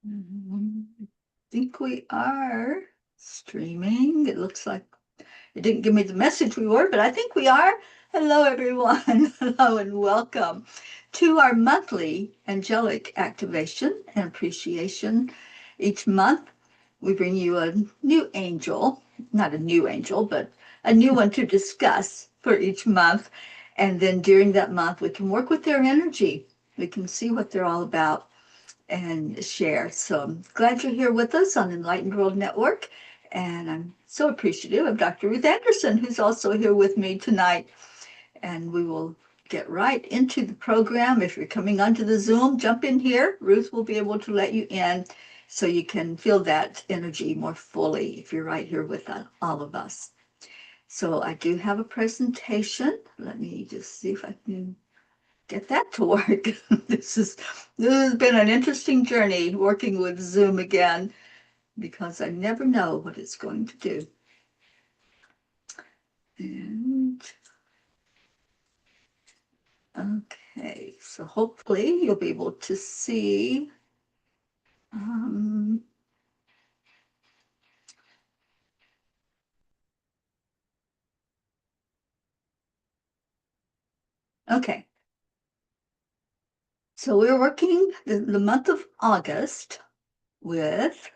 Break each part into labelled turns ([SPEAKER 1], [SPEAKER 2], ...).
[SPEAKER 1] I think we are streaming. It looks like it didn't give me the message we were, but I think we are. Hello, everyone. Hello, and welcome to our monthly angelic activation and appreciation. Each month, we bring you a new angel, not a new angel, but a new one to discuss for each month. And then during that month, we can work with their energy. We can see what they're all about and share. So I'm glad you're here with us on Enlightened World Network. And I'm so appreciative of Dr. Ruth Anderson, who's also here with me tonight. And we will get right into the program. If you're coming onto the Zoom, jump in here. Ruth will be able to let you in so you can feel that energy more fully if you're right here with all of us. So I do have a presentation. Let me just see if I can get that to work. This has been an interesting journey working with Zoom again because I never know what it's going to do. And okay, so hopefully you'll be able to see. Um, okay, so we're working the month of August with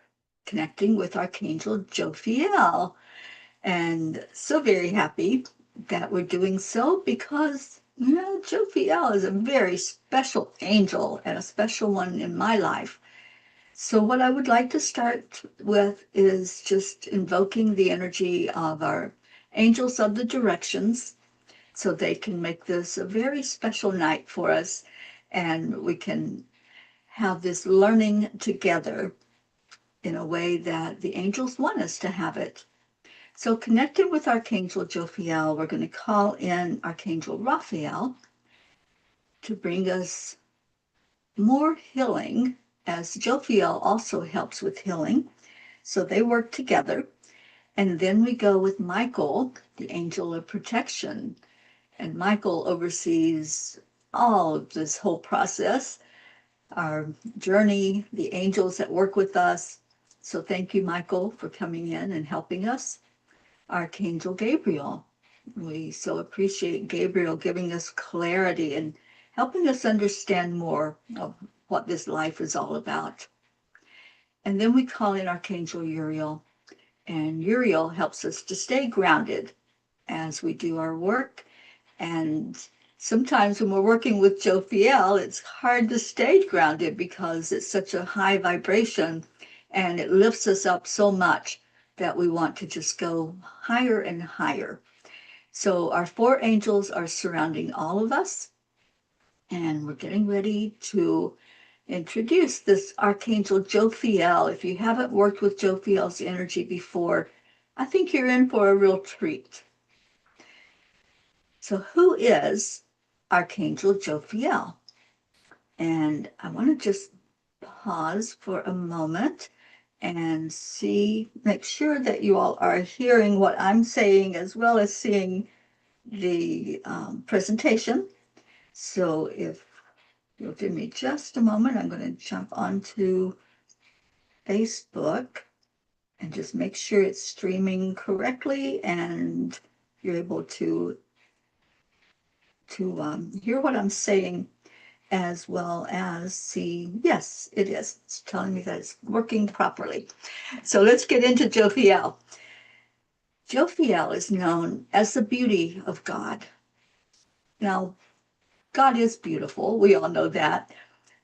[SPEAKER 1] connecting with Archangel Jophiel. And so very happy that we're doing so because, Jophiel is a very special angel and a special one in my life. So, what I would like to start with is just invoking the energy of our angels of the directions so they can make this a very special night for us and we can have this learning together in a way that the angels want us to have it. So connected with Archangel Jophiel, we're going to call in Archangel Raphael to bring us more healing, as Jophiel also helps with healing. So they work together. And then we go with Michael, the angel of protection. And Michael oversees all of this whole process, our journey, the angels that work with us. So thank you, Michael, for coming in and helping us. Archangel Gabriel. We so appreciate Gabriel giving us clarity and helping us understand more of what this life is all about. And then we call in Archangel Uriel, and Uriel helps us to stay grounded as we do our work. And sometimes when we're working with Jophiel, it's hard to stay grounded because it's such a high vibration and it lifts us up so much that we want to just go higher and higher. So our four angels are surrounding all of us, and we're getting ready to introduce this Archangel Jophiel. If you haven't worked with Jophiel's energy before, I think you're in for a real treat. So who is Archangel Jophiel? And I want to just pause for a moment and make sure that you all are hearing what I'm saying as well as seeing the presentation. So if you'll give me just a moment, I'm going to jump onto Facebook and just make sure it's streaming correctly and you're able to hear what I'm saying as well as see, yes, it is. It's telling me that it's working properly. So let's get into Jophiel. Jophiel is known as the beauty of God. Now, God is beautiful. We all know that.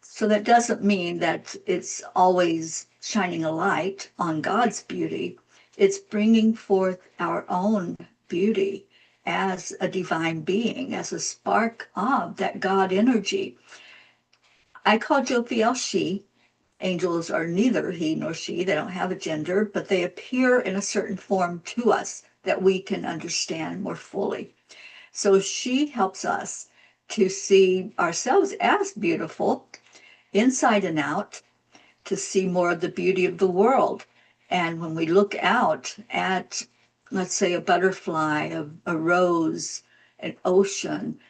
[SPEAKER 1] So that doesn't mean that it's always shining a light on God's beauty. It's bringing forth our own beauty as a divine being, as a spark of that God energy. I call Jophiel she. Angels are neither he nor she. They don't have a gender, but they appear in a certain form to us that we can understand more fully. So she helps us to see ourselves as beautiful inside and out, to see more of the beauty of the world. And when we look out at, let's say, a butterfly, a rose, an ocean,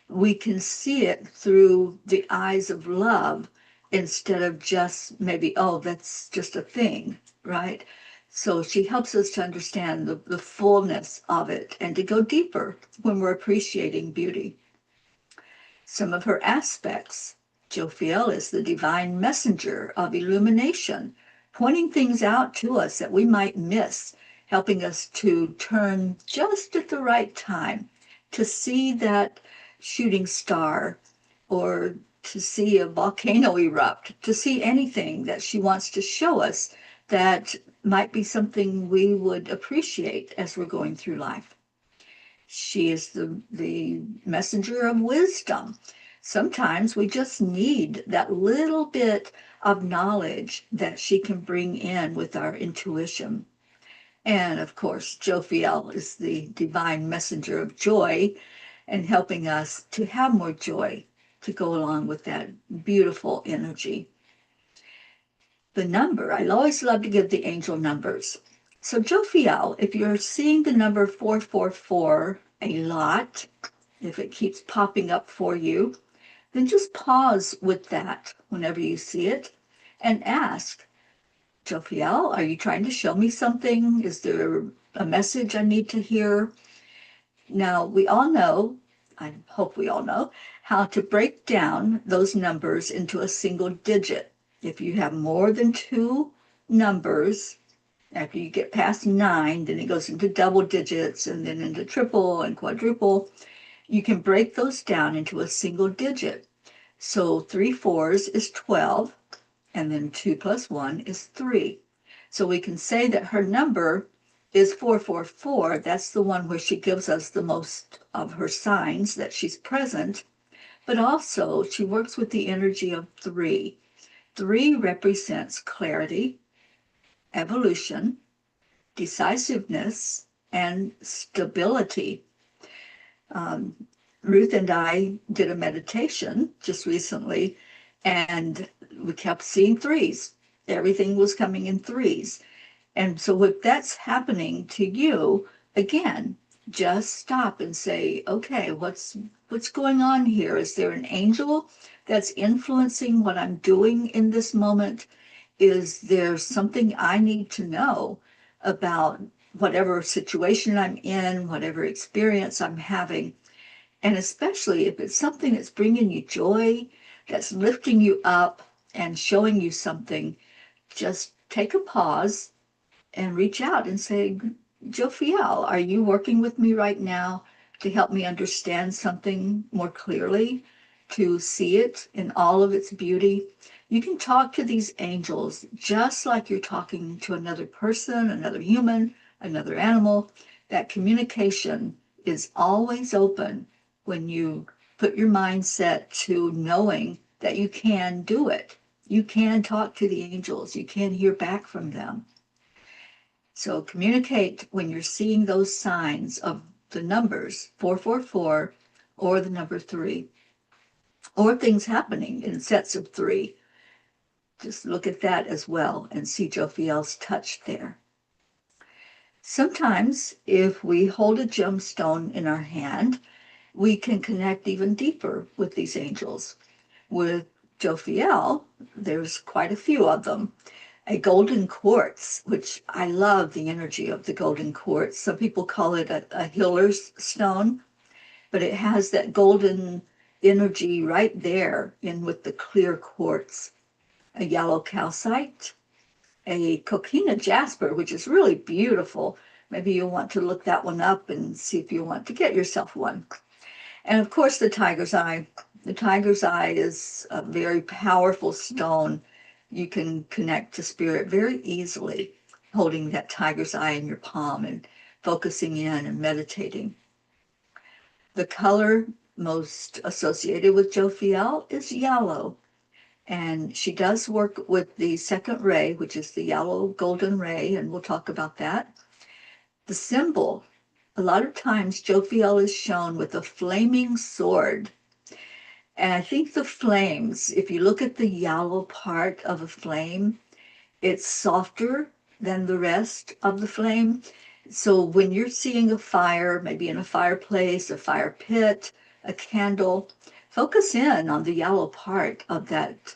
[SPEAKER 1] we can see it through the eyes of love instead of just maybe, oh, that's just a thing, right? So she helps us to understand the fullness of it and to go deeper when we're appreciating beauty. Some of her aspects. Jophiel is the divine messenger of illumination, pointing things out to us that we might miss, helping us to turn just at the right time to see that shooting star or to see a volcano erupt, to see anything that she wants to show us that might be something we would appreciate as we're going through life. She is the messenger of wisdom. Sometimes we just need that little bit of knowledge that she can bring in with our intuition. And of course, Jophiel is the divine messenger of joy and helping us to have more joy to go along with that beautiful energy. The number, I always love to give the angel numbers. So Jophiel, if you're seeing the number 444 a lot, if it keeps popping up for you, then just pause with that whenever you see it and ask, Jophiel, are you trying to show me something? Is there a message I need to hear? Now, we all know, I hope we all know, how to break down those numbers into a single digit. If you have more than two numbers, after you get past 9, then it goes into double digits and then into triple and quadruple. You can break those down into a single digit. So 3 fours is 12, and then 2 plus 1 is 3. So we can say that her number is 444. That's the one where she gives us the most of her signs that she's present. But also, she works with the energy of 3. 3 represents clarity, evolution, decisiveness, and stability. Um, Ruth and I did a meditation just recently, and we kept seeing threes. Everything was coming in threes. And so if that's happening to you, again, just stop and say, okay, what's going on here? Is there an angel that's influencing what I'm doing in this moment? Is there something I need to know about whatever situation I'm in, whatever experience I'm having? And especially if it's something that's bringing you joy, that's lifting you up and showing you something, just take a pause and reach out and say, Jophiel, are you working with me right now to help me understand something more clearly, to see it in all of its beauty? You can talk to these angels just like you're talking to another person, another human, another animal. That communication is always open when you put your mindset to knowing that you can do it. You can talk to the angels. You can hear back from them. So communicate when you're seeing those signs of the numbers 444 or the number 3 or things happening in sets of 3. Just look at that as well and see Jophiel's touch there. Sometimes if we hold a gemstone in our hand, we can connect even deeper with these angels. With Jophiel, there's quite a few of them. A golden quartz, which I love the energy of the golden quartz. Some people call it a healer's stone, but it has that golden energy right there in with the clear quartz. A yellow calcite, a coquina jasper, which is really beautiful. Maybe you'll want to look that one up and see if you want to get yourself one. And of course, the tiger's eye. The tiger's eye is a very powerful stone. You can connect to spirit very easily, holding that tiger's eye in your palm and focusing in and meditating. The color most associated with Jophiel is yellow. And she does work with the second ray, which is the yellow golden ray, and we'll talk about that. The symbol, a lot of times Jophiel is shown with a flaming sword. And I think the flames, if you look at the yellow part of a flame, it's softer than the rest of the flame. So when you're seeing a fire, maybe in a fireplace, a fire pit, a candle, focus in on the yellow part of that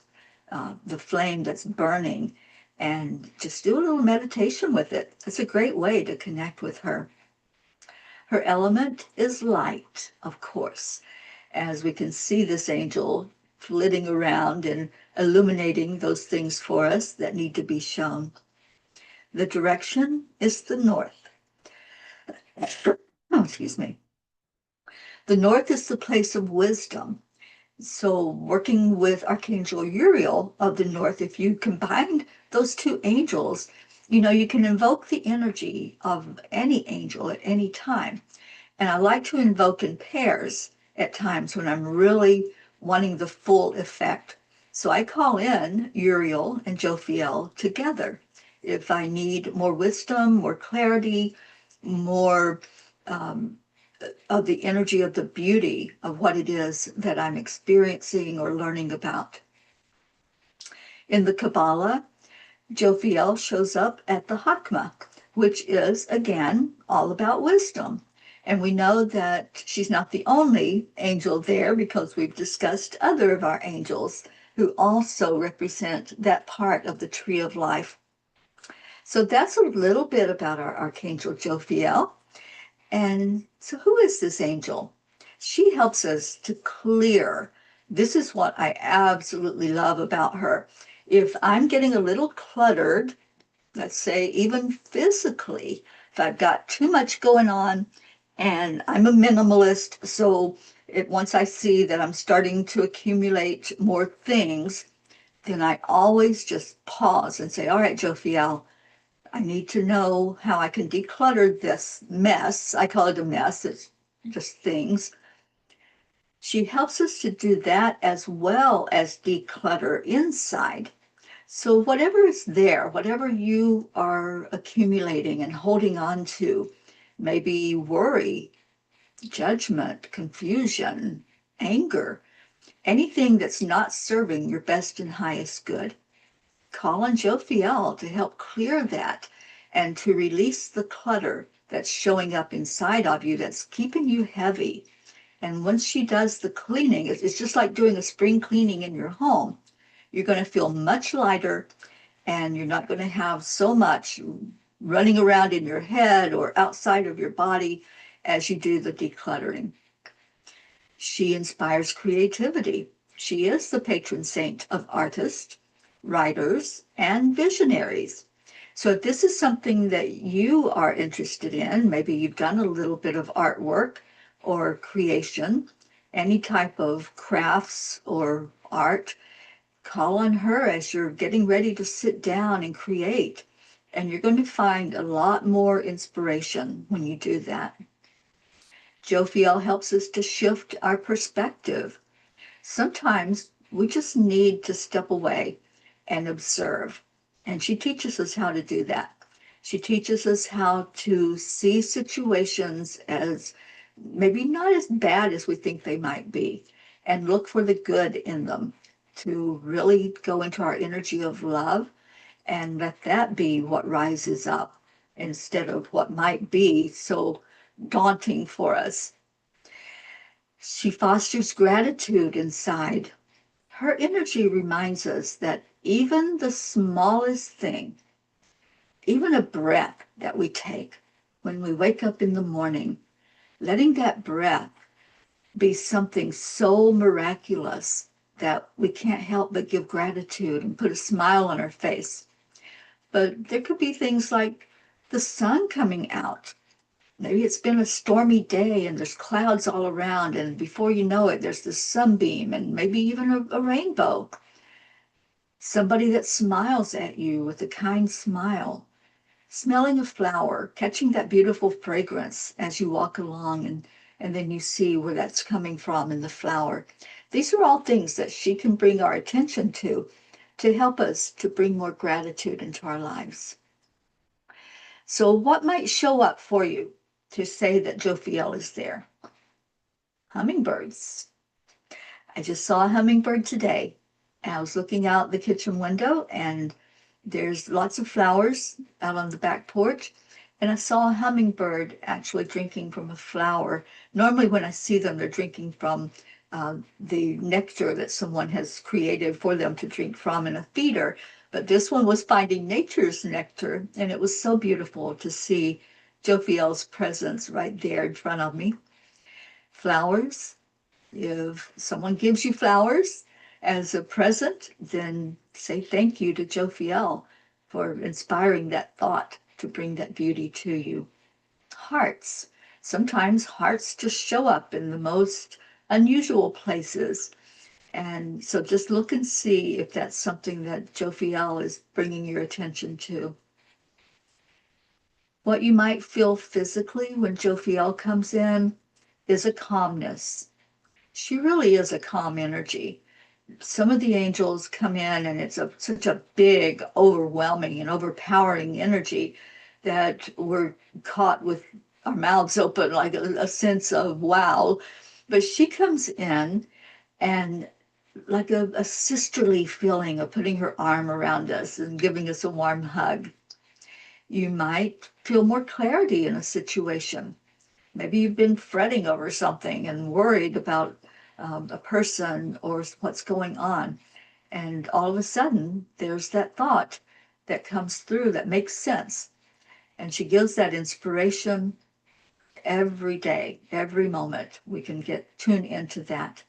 [SPEAKER 1] the flame that's burning, and just do a little meditation with it. It's a great way to connect with her. Her element is light, of course, as we can see this angel flitting around and illuminating those things for us that need to be shown. The direction is the north. Oh, excuse me. The north is the place of wisdom. So working with Archangel Uriel of the north, if you combine those two angels, you can invoke the energy of any angel at any time. And I like to invoke in pairs at times when I'm really wanting the full effect. So I call in Uriel and Jophiel together. If I need more wisdom, more clarity, more of the energy of the beauty of what it is that I'm experiencing or learning about. In the Kabbalah, Jophiel shows up at the Hakma, which is, again, all about wisdom. And we know that she's not the only angel there because we've discussed other of our angels who also represent that part of the tree of life. So that's a little bit about our Archangel Jophiel. And so who is this angel? She helps us to clear. This is what I absolutely love about her. If I'm getting a little cluttered, let's say even physically, if I've got too much going on, and I'm a minimalist, so once I see that I'm starting to accumulate more things, then I always just pause and say, all right, Jophiel, I need to know how I can declutter this mess. I call it a mess. It's just things. She helps us to do that as well as declutter inside. So whatever is there, whatever you are accumulating and holding on to, maybe worry, judgment, confusion, anger, anything that's not serving your best and highest good, call on Jophiel to help clear that and to release the clutter that's showing up inside of you that's keeping you heavy. And once she does the cleaning, it's just like doing a spring cleaning in your home. You're going to feel much lighter, and you're not going to have so much running around in your head or outside of your body as you do the decluttering. She inspires creativity. She is the patron saint of artists, writers, and visionaries. So if this is something that you are interested in, maybe you've done a little bit of artwork or creation, any type of crafts or art, call on her as you're getting ready to sit down and create. And you're going to find a lot more inspiration when you do that. Jophiel helps us to shift our perspective. Sometimes we just need to step away and observe. And she teaches us how to do that. She teaches us how to see situations as maybe not as bad as we think they might be, and look for the good in them, to really go into our energy of love and let that be what rises up instead of what might be so daunting for us. She fosters gratitude inside. Her energy reminds us that even the smallest thing, even a breath that we take when we wake up in the morning, letting that breath be something so miraculous that we can't help but give gratitude and put a smile on our face. But there could be things like the sun coming out. Maybe it's been a stormy day and there's clouds all around, and before you know it, there's this sunbeam and maybe even a rainbow. Somebody that smiles at you with a kind smile. Smelling a flower, catching that beautiful fragrance as you walk along, and then you see where that's coming from in the flower. These are all things that she can bring our attention to help us to bring more gratitude into our lives. So what might show up for you to say that Jophiel is there? Hummingbirds. I just saw a hummingbird today. And I was looking out the kitchen window, and there's lots of flowers out on the back porch. And I saw a hummingbird actually drinking from a flower. Normally when I see them, they're drinking from the nectar that someone has created for them to drink from in a feeder. But this one was finding nature's nectar, and it was so beautiful to see Jophiel's presence right there in front of me. Flowers. If someone gives you flowers as a present, then say thank you to Jophiel for inspiring that thought to bring that beauty to you. Hearts. Sometimes hearts just show up in the most unusual places. And so just look and see if that's something that Jophiel is bringing your attention to. What you might feel physically when Jophiel comes in is a calmness. She really is a calm energy. Some of the angels come in and it's such a big, overwhelming, and overpowering energy that we're caught with our mouths open, like a sense of wow. But she comes in and like a sisterly feeling of putting her arm around us and giving us a warm hug. You might feel more clarity in a situation. Maybe you've been fretting over something and worried about a person or what's going on. And all of a sudden, there's that thought that comes through that makes sense. And she gives that inspiration every day, every moment. We can get tuned into that.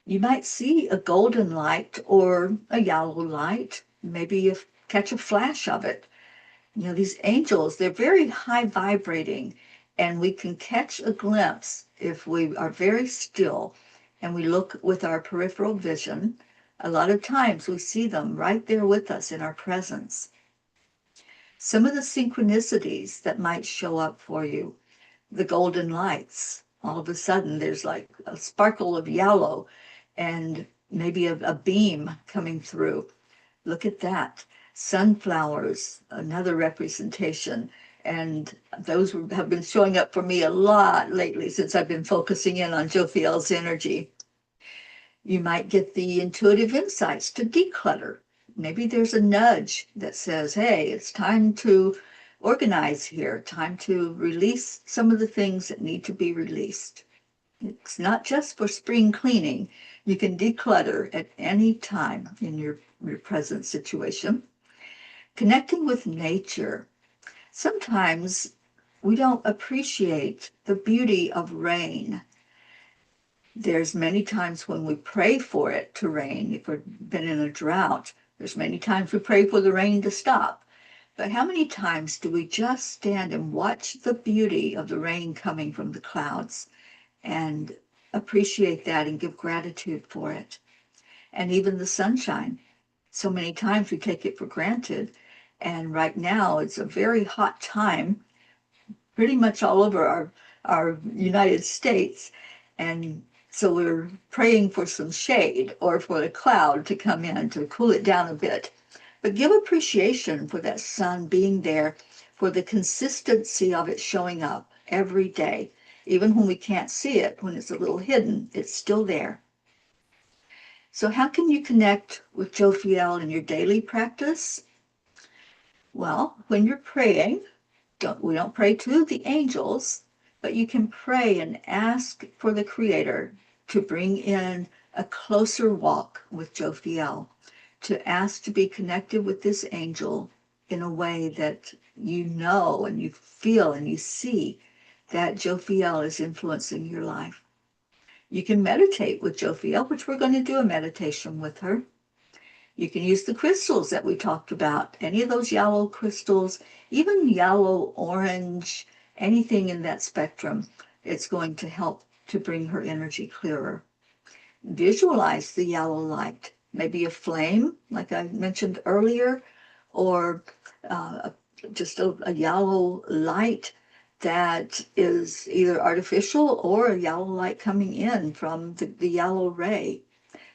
[SPEAKER 1] You might see a golden light or a yellow light. Maybe you catch a flash of it. You know, these angels, they're very high vibrating, and we can catch a glimpse if we are very still and we look with our peripheral vision. A lot of times we see them right there with us in our presence. Some of the synchronicities that might show up for you, the golden lights. All of a sudden, there's like a sparkle of yellow and maybe a beam coming through. Look at that. Sunflowers, another representation. And those have been showing up for me a lot lately since I've been focusing in on Jophiel's energy. You might get the intuitive insights to declutter. Maybe there's a nudge that says, hey, it's time to organize here, time to release some of the things that need to be released. It's not just for spring cleaning. You can declutter at any time in your present situation. Connecting with nature. Sometimes we don't appreciate the beauty of rain. There's many times when we pray for it to rain. If we've been in a drought, there's many times we pray for the rain to stop. But how many times do we just stand and watch the beauty of the rain coming from the clouds and appreciate that and give gratitude for it? And even the sunshine. So many times we take it for granted. And right now it's a very hot time, pretty much all over our United States. And so we're praying for some shade or for the cloud to come in to cool it down a bit. But give appreciation for that sun being there, for the consistency of it showing up every day. Even when we can't see it, when it's a little hidden, it's still there. So how can you connect with Jophiel in your daily practice? Well, when you're praying, we don't pray to the angels, but you can pray and ask for the Creator to bring in a closer walk with Jophiel, to ask to be connected with this angel in a way that you know and you feel and you see that Jophiel is influencing your life. You can meditate with Jophiel, which we're going to do a meditation with her. You can use the crystals that we talked about, any of those yellow crystals, even yellow, orange, anything in that spectrum. It's going to help to bring her energy clearer. Visualize the yellow light, maybe a flame, like I mentioned earlier, or just a yellow light that is either artificial or a yellow light coming in from the yellow ray.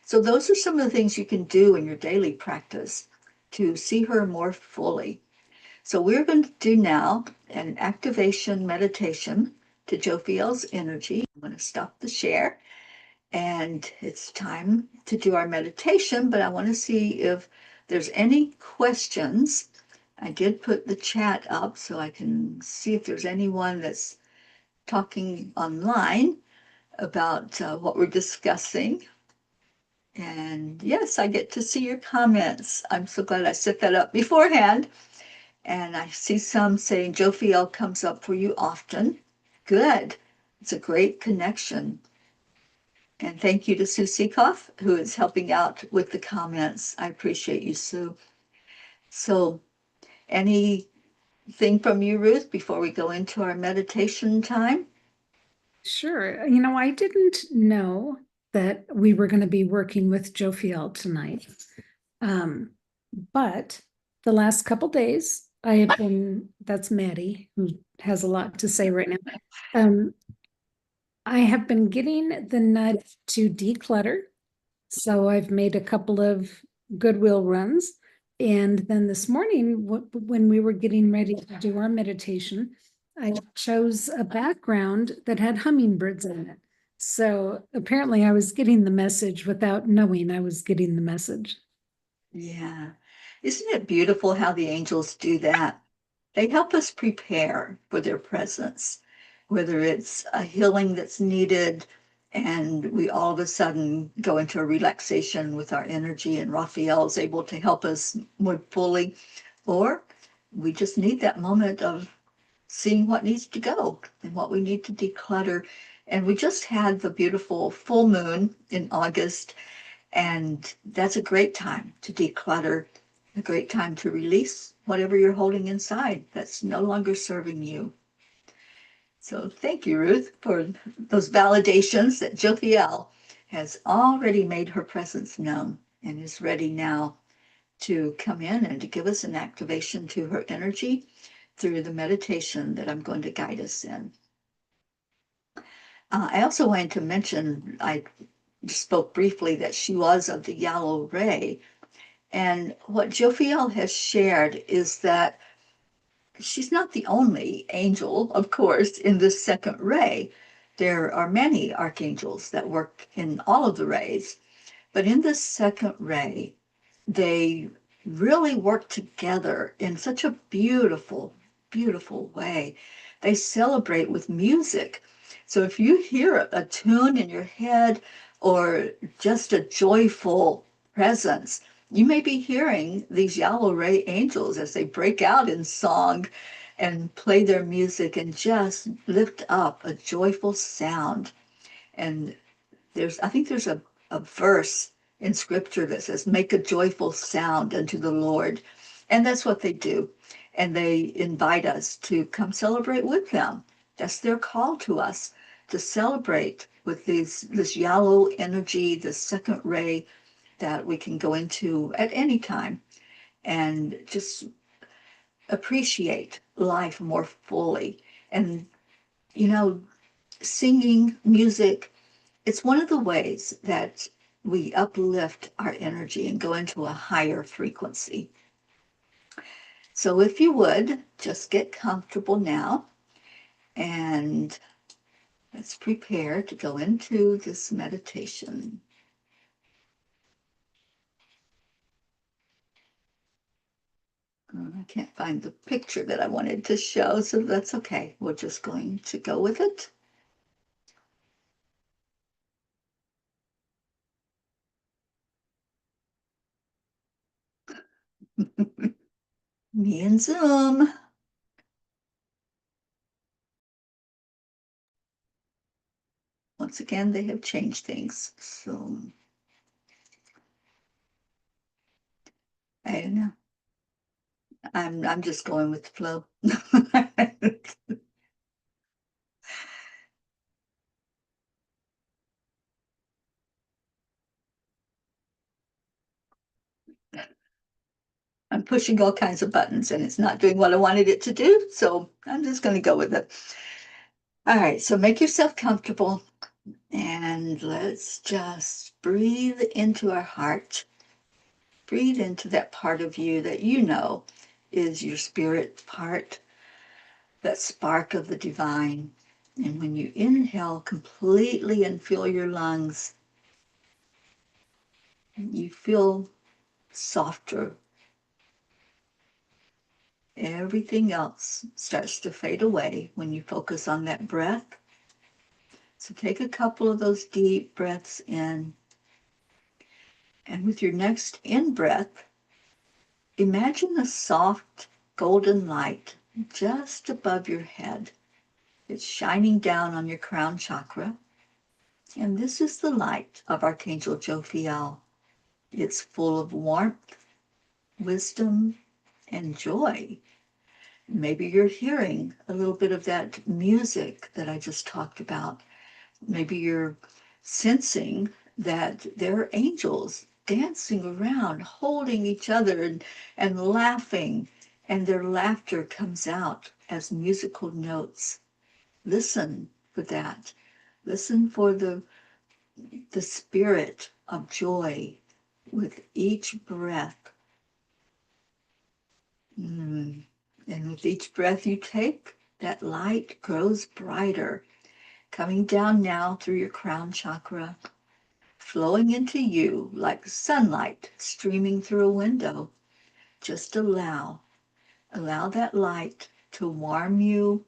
[SPEAKER 1] So those are some of the things you can do in your daily practice to see her more fully. So we're going to do now an activation meditation to Jophiel's energy. I'm going to stop the share, and it's time to do our meditation, but I want to see if there's any questions. I did put the chat up so I can see if there's anyone that's talking online. about what we're discussing. And yes, I get to see your comments. I'm so glad I set that up beforehand. And I see some saying Jophiel comes up for you often. Good. It's a great connection. And thank you to Sue Seekoff, who is helping out with the comments. I appreciate you, Sue. So, anything from you, Ruth, before we go into our meditation time?
[SPEAKER 2] Sure. I didn't know that we were going to be working with Jophiel tonight. But the last couple days, I have been, that's Maddie, who has a lot to say right now. I have been getting the nudge to declutter. So I've made a couple of Goodwill runs. And then this morning, when we were getting ready to do our meditation, I chose a background that had hummingbirds in it. So apparently I was getting the message without knowing I was getting the message.
[SPEAKER 1] Yeah. Isn't it beautiful how the angels do that? They help us prepare for their presence, whether it's a healing that's needed and we all of a sudden go into a relaxation with our energy and Raphael is able to help us more fully, or we just need that moment of seeing what needs to go and what we need to declutter. And we just had the beautiful full moon in August, and that's a great time to declutter, a great time to release whatever you're holding inside that's no longer serving you. So thank you, Ruth, for those validations that Jophiel has already made her presence known and is ready now to come in and to give us an activation to her energy through the meditation that I'm going to guide us in. I also wanted to mention, I spoke briefly that she was of the yellow ray. And what Jophiel has shared is that she's not the only angel, of course, in this second ray. There are many archangels that work in all of the rays, but in this second ray, they really work together in such a beautiful, beautiful way. They celebrate with music. So if you hear a tune in your head or just a joyful presence, you may be hearing these yellow ray angels as they break out in song and play their music and just lift up a joyful sound. And I think there's a verse in scripture that says, make a joyful sound unto the Lord. And that's what they do. And they invite us to come celebrate with them. That's their call to us, to celebrate with this yellow energy, this second ray that we can go into at any time and just appreciate life more fully. And, you know, singing, music, it's one of the ways that we uplift our energy and go into a higher frequency. So if you would, just get comfortable now and let's prepare to go into this meditation. I can't find the picture that I wanted to show, so that's okay. We're just going to go with it. Me and Zoom. Once again, they have changed things. So I don't know. I'm just going with the flow. I'm pushing all kinds of buttons and it's not doing what I wanted it to do. So I'm just going to go with it. All right. So make yourself comfortable and let's just breathe into our heart. Breathe into that part of you that you know is your spirit part, that spark of the divine. And when you inhale completely and fill your lungs, you feel softer. Everything else starts to fade away when you focus on that breath. So take a couple of those deep breaths in. And with your next in-breath, imagine a soft golden light just above your head. It's shining down on your crown chakra. And this is the light of Archangel Jophiel. It's full of warmth, wisdom, and joy. Maybe you're hearing a little bit of that music that I just talked about. Maybe you're sensing that there are angels dancing around, holding each other and laughing, and their laughter comes out as musical notes. Listen for that. Listen for the spirit of joy with each breath. And with each breath you take, that light grows brighter, coming down now through your crown chakra, flowing into you like sunlight streaming through a window. Just allow that light to warm you,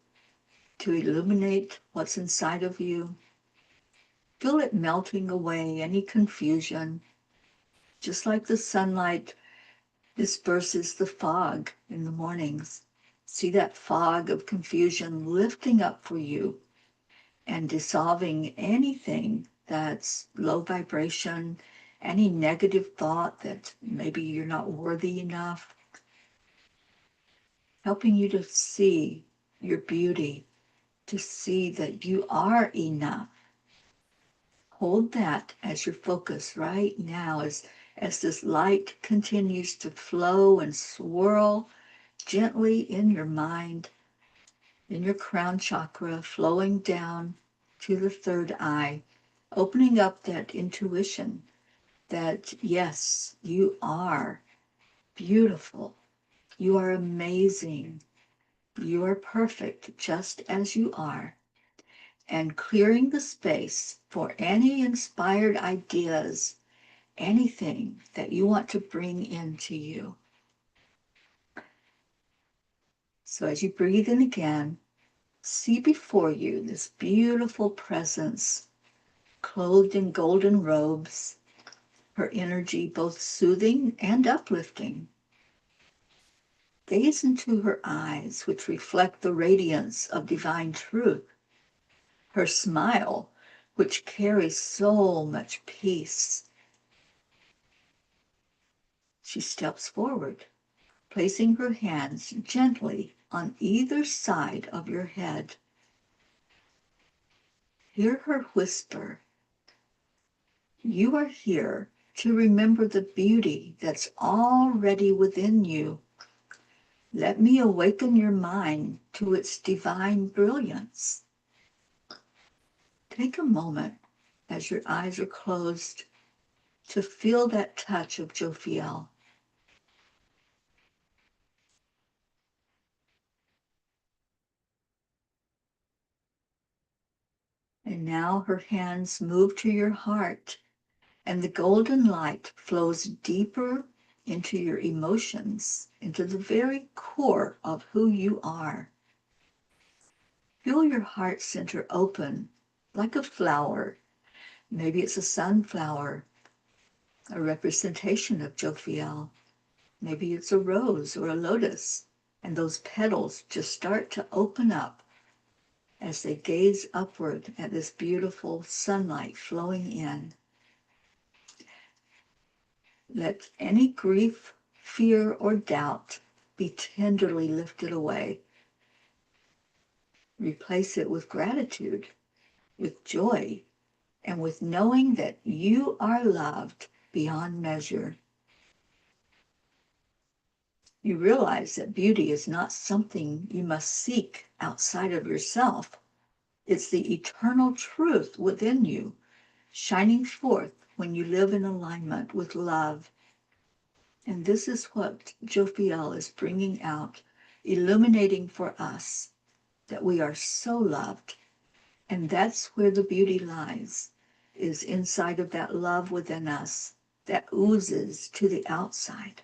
[SPEAKER 1] to illuminate what's inside of you. Feel it melting away any confusion, just like the sunlight disperses the fog in the mornings. See that fog of confusion lifting up for you and dissolving anything that's low vibration, any negative thought that maybe you're not worthy enough, helping you to see your beauty, to see that you are enough. Hold that as your focus right now as this light continues to flow and swirl gently in your mind, in your crown chakra, flowing down to the third eye, opening up that intuition that, yes, you are beautiful, you are amazing, you are perfect just as you are, and clearing the space for any inspired ideas, anything that you want to bring into you. So as you breathe in again, see before you this beautiful presence, clothed in golden robes, her energy both soothing and uplifting. Gaze into her eyes, which reflect the radiance of divine truth, her smile, which carries so much peace. She steps forward, placing her hands gently on either side of your head. Hear her whisper, "You are here to remember the beauty that's already within you. Let me awaken your mind to its divine brilliance." Take a moment as your eyes are closed to feel that touch of Jophiel. And now her hands move to your heart, and the golden light flows deeper into your emotions, into the very core of who you are. Feel your heart center open like a flower. Maybe it's a sunflower, a representation of Jophiel. Maybe it's a rose or a lotus, and those petals just start to open up as they gaze upward at this beautiful sunlight flowing in. Let any grief, fear, or doubt be tenderly lifted away. Replace it with gratitude, with joy, and with knowing that you are loved beyond measure. You realize that beauty is not something you must seek outside of yourself. It's the eternal truth within you, shining forth when you live in alignment with love. And this is what Jophiel is bringing out, illuminating for us that we are so loved. And that's where the beauty lies, is inside of that love within us that oozes to the outside.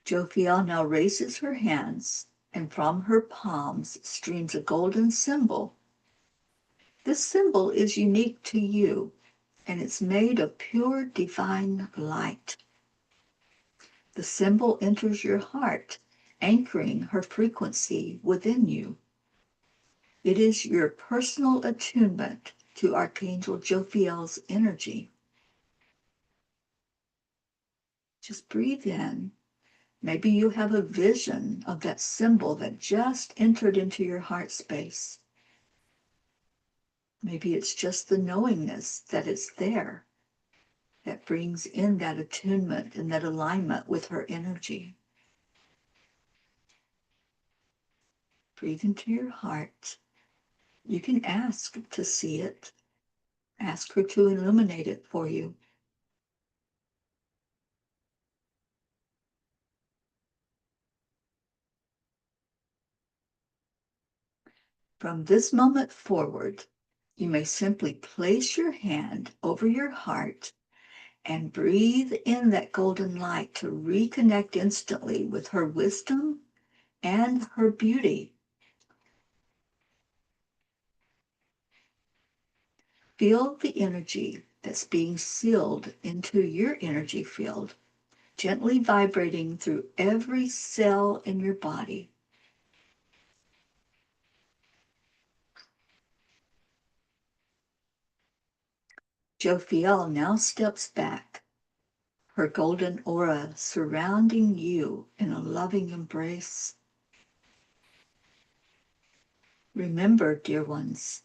[SPEAKER 1] Jophiel now raises her hands and from her palms streams a golden symbol. This symbol is unique to you, and it's made of pure divine light. The symbol enters your heart, anchoring her frequency within you. It is your personal attunement to Archangel Jophiel's energy. Just breathe in. Maybe you have a vision of that symbol that just entered into your heart space. Maybe it's just the knowingness that it's there that brings in that attunement and that alignment with her energy. Breathe into your heart. You can ask to see it. Ask her to illuminate it for you. From this moment forward, you may simply place your hand over your heart and breathe in that golden light to reconnect instantly with her wisdom and her beauty. Feel the energy that's being sealed into your energy field, gently vibrating through every cell in your body. Jophiel now steps back, her golden aura surrounding you in a loving embrace. Remember, dear ones,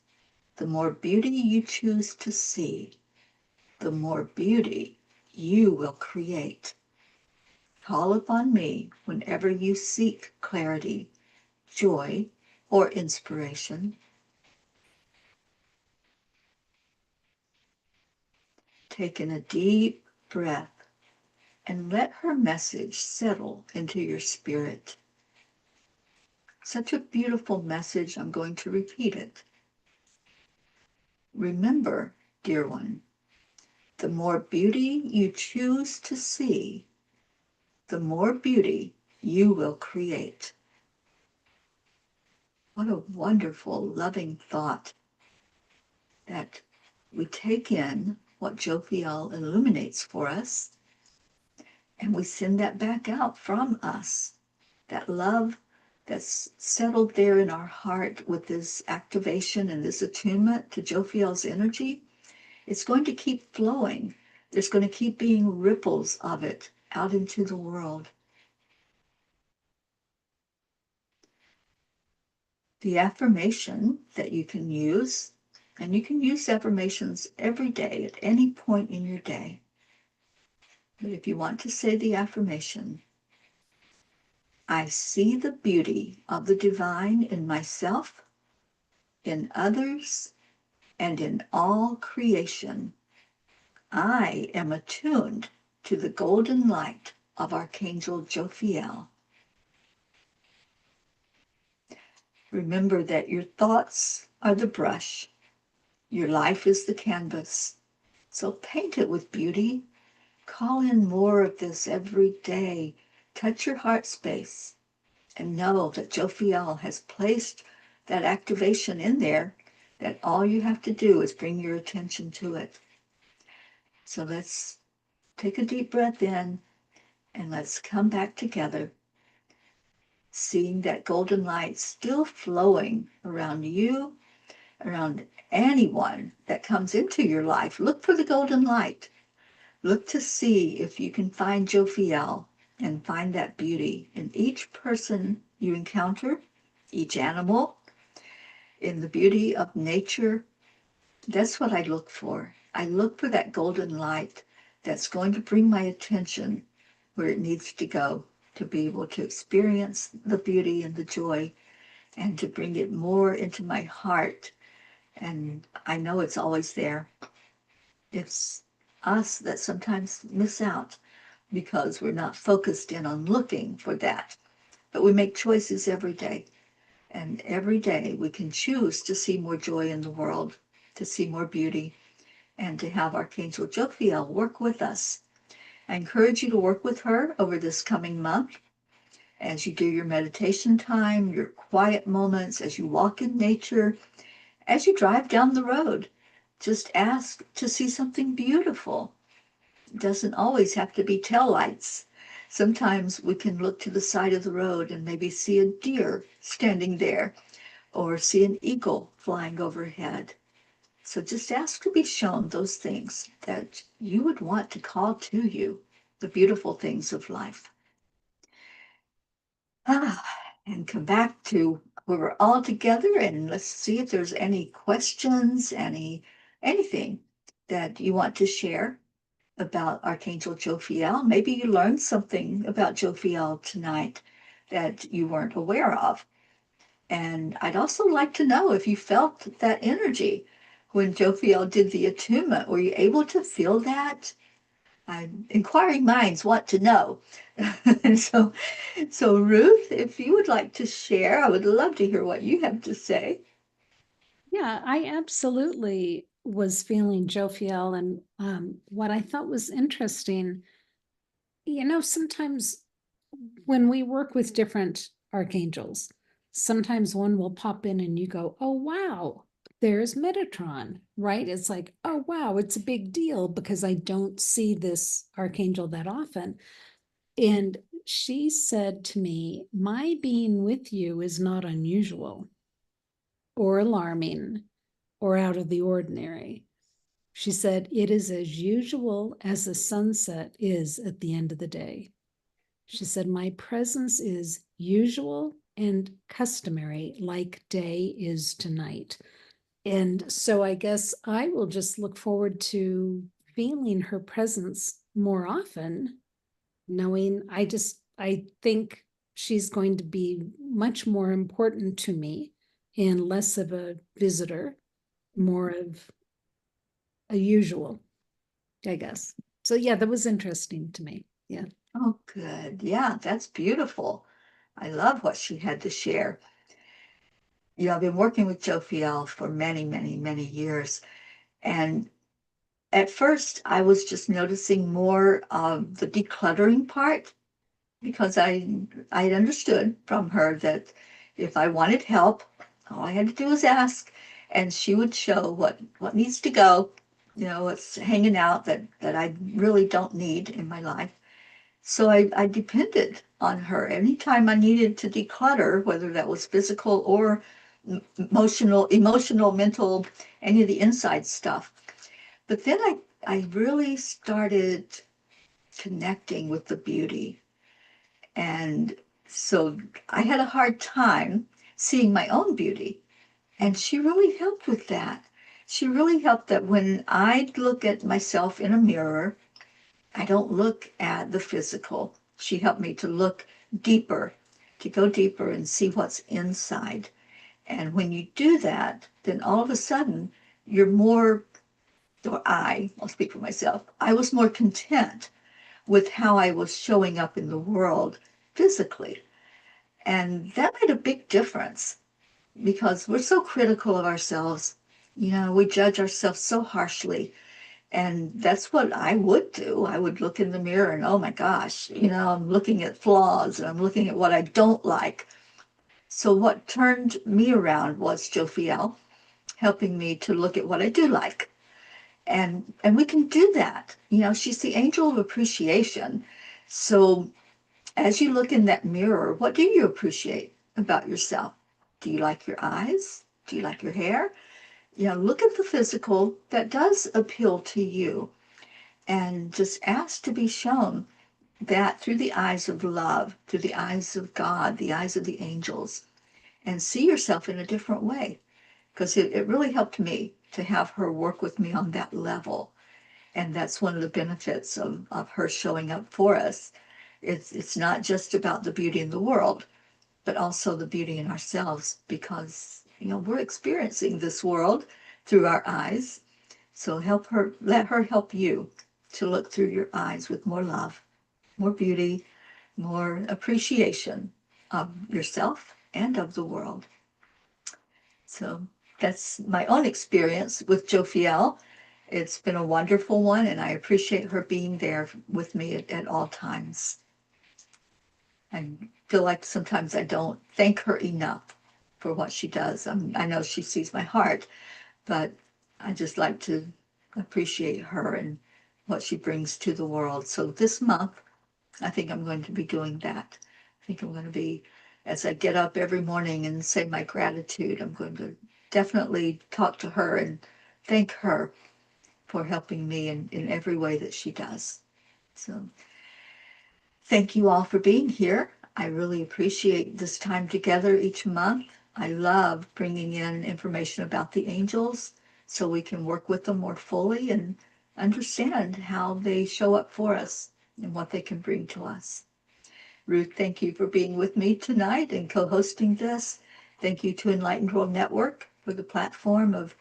[SPEAKER 1] the more beauty you choose to see, the more beauty you will create. Call upon me whenever you seek clarity, joy, or inspiration. Take in a deep breath and let her message settle into your spirit. Such a beautiful message, I'm going to repeat it. Remember, dear one, the more beauty you choose to see, the more beauty you will create. What a wonderful, loving thought that we take in what Jophiel illuminates for us, and we send that back out from us. That love that's settled there in our heart with this activation and this attunement to Jophiel's energy, it's going to keep flowing. There's going to keep being ripples of it out into the world. The affirmation that you can use, and you can use affirmations every day at any point in your day. But if you want to say the affirmation, I see the beauty of the divine in myself, in others, and in all creation. I am attuned to the golden light of Archangel Jophiel. Remember that your thoughts are the brush, your life is the canvas. So paint it with beauty. Call in more of this every day. Touch your heart space and know that Jophiel has placed that activation in there, that all you have to do is bring your attention to it. So let's take a deep breath in and let's come back together, seeing that golden light still flowing around you, around anyone that comes into your life. Look for the golden light. Look to see if you can find Jophiel and find that beauty in each person you encounter, each animal, in the beauty of nature. That's what I look for. I look for that golden light that's going to bring my attention where it needs to go to be able to experience the beauty and the joy and to bring it more into my heart. And I know it's always there. It's us that sometimes miss out because we're not focused in on looking for that. But we make choices every day. And every day we can choose to see more joy in the world, to see more beauty, and to have Archangel Jophiel work with us. I encourage you to work with her over this coming month as you do your meditation time, your quiet moments, as you walk in nature, as you drive down the road. Just ask to see something beautiful. It doesn't always have to be taillights. Sometimes we can look to the side of the road and maybe see a deer standing there or see an eagle flying overhead. So just ask to be shown those things that you would want to call to you, the beautiful things of life. And come back to where we're all together, and let's see if there's any questions, anything that you want to share about Archangel Jophiel. Maybe you learned something about Jophiel tonight that you weren't aware of. And I'd also like to know if you felt that energy when Jophiel did the attunement. Were you able to feel that? Inquiring minds want to know. And so Ruth, if you would like to share, I would love to hear what you have to say.
[SPEAKER 2] Yeah, I absolutely was feeling Jophiel. And what I thought was interesting, sometimes when we work with different archangels, sometimes one will pop in and you go, oh, wow, there's Metatron, right? It's like, oh, wow, it's a big deal because I don't see this archangel that often. And she said to me, my being with you is not unusual or alarming or out of the ordinary. She said, it is as usual as the sunset is at the end of the day. She said, my presence is usual and customary, like day is to night. And so I guess I will just look forward to feeling her presence more often, knowing I think she's going to be much more important to me and less of a visitor, more of a usual, I guess. So yeah, that was interesting to me. Yeah.
[SPEAKER 1] Oh, good. Yeah, that's beautiful. I love what she had to share. I've been working with Jophiel for many, many, many years. And at first, I was just noticing more of the decluttering part because I understood from her that if I wanted help, all I had to do was ask, and she would show what needs to go, what's hanging out that I really don't need in my life. So I depended on her anytime I needed to declutter, whether that was physical or emotional, mental, any of the inside stuff. But then I really started connecting with the beauty. And so I had a hard time seeing my own beauty. And she really helped with that. She really helped that when I look at myself in a mirror, I don't look at the physical. She helped me to look deeper, to go deeper and see what's inside. And when you do that, then all of a sudden you're more, or I'll speak for myself, I was more content with how I was showing up in the world physically. And that made a big difference because we're so critical of ourselves. We judge ourselves so harshly. And that's what I would do. I would look in the mirror and, oh my gosh, I'm looking at flaws and I'm looking at what I don't like. So what turned me around was Jophiel helping me to look at what I do like. And we can do that. She's the angel of appreciation. So as you look in that mirror, what do you appreciate about yourself? Do you like your eyes? Do you like your hair? Look at the physical that does appeal to you and just ask to be shown that through the eyes of love, through the eyes of God, the eyes of the angels, and see yourself in a different way. Because it really helped me to have her work with me on that level. And that's one of the benefits of her showing up for us. It's not just about the beauty in the world, but also the beauty in ourselves, because we're experiencing this world through our eyes. So let her help you to look through your eyes with more love, more beauty, more appreciation of yourself and of the world. So that's my own experience with Jophiel. It's been a wonderful one, and I appreciate her being there with me at all times. I feel like sometimes I don't thank her enough for what she does. I know she sees my heart, but I just like to appreciate her and what she brings to the world. So this month, I think I'm going to be doing that. I think I'm going to be, as I get up every morning and say my gratitude, I'm going to definitely talk to her and thank her for helping me in every way that she does. So thank you all for being here. I really appreciate this time together each month. I love bringing in information about the angels so we can work with them more fully and understand how they show up for us and what they can bring to us. Ruth, thank you for being with me tonight and co-hosting this. Thank you to Enlightened World Network for the platform of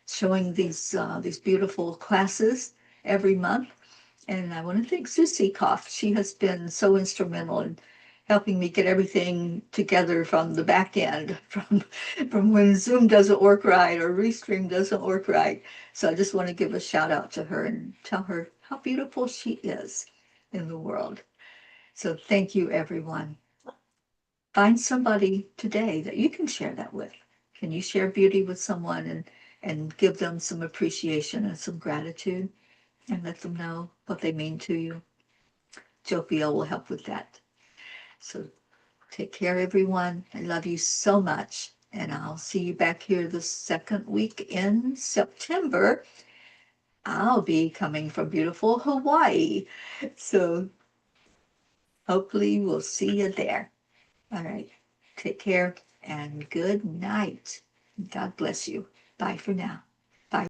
[SPEAKER 1] showing these beautiful classes every month. And I want to thank Susie Koff. She has been so instrumental in helping me get everything together from the back end, from when Zoom doesn't work right or Restream doesn't work right. So I just want to give a shout out to her and tell her how beautiful she is in the world. So thank you, everyone. Find somebody today that you can share that with. Can you share beauty with someone and give them some appreciation and some gratitude and let them know what they mean to you? Jophiel will help with that. So take care, everyone. I love you so much. And I'll see you back here the second week in September. I'll be coming from beautiful Hawaii. So hopefully we'll see you there. All right. Take care and good night. God bless you. Bye for now.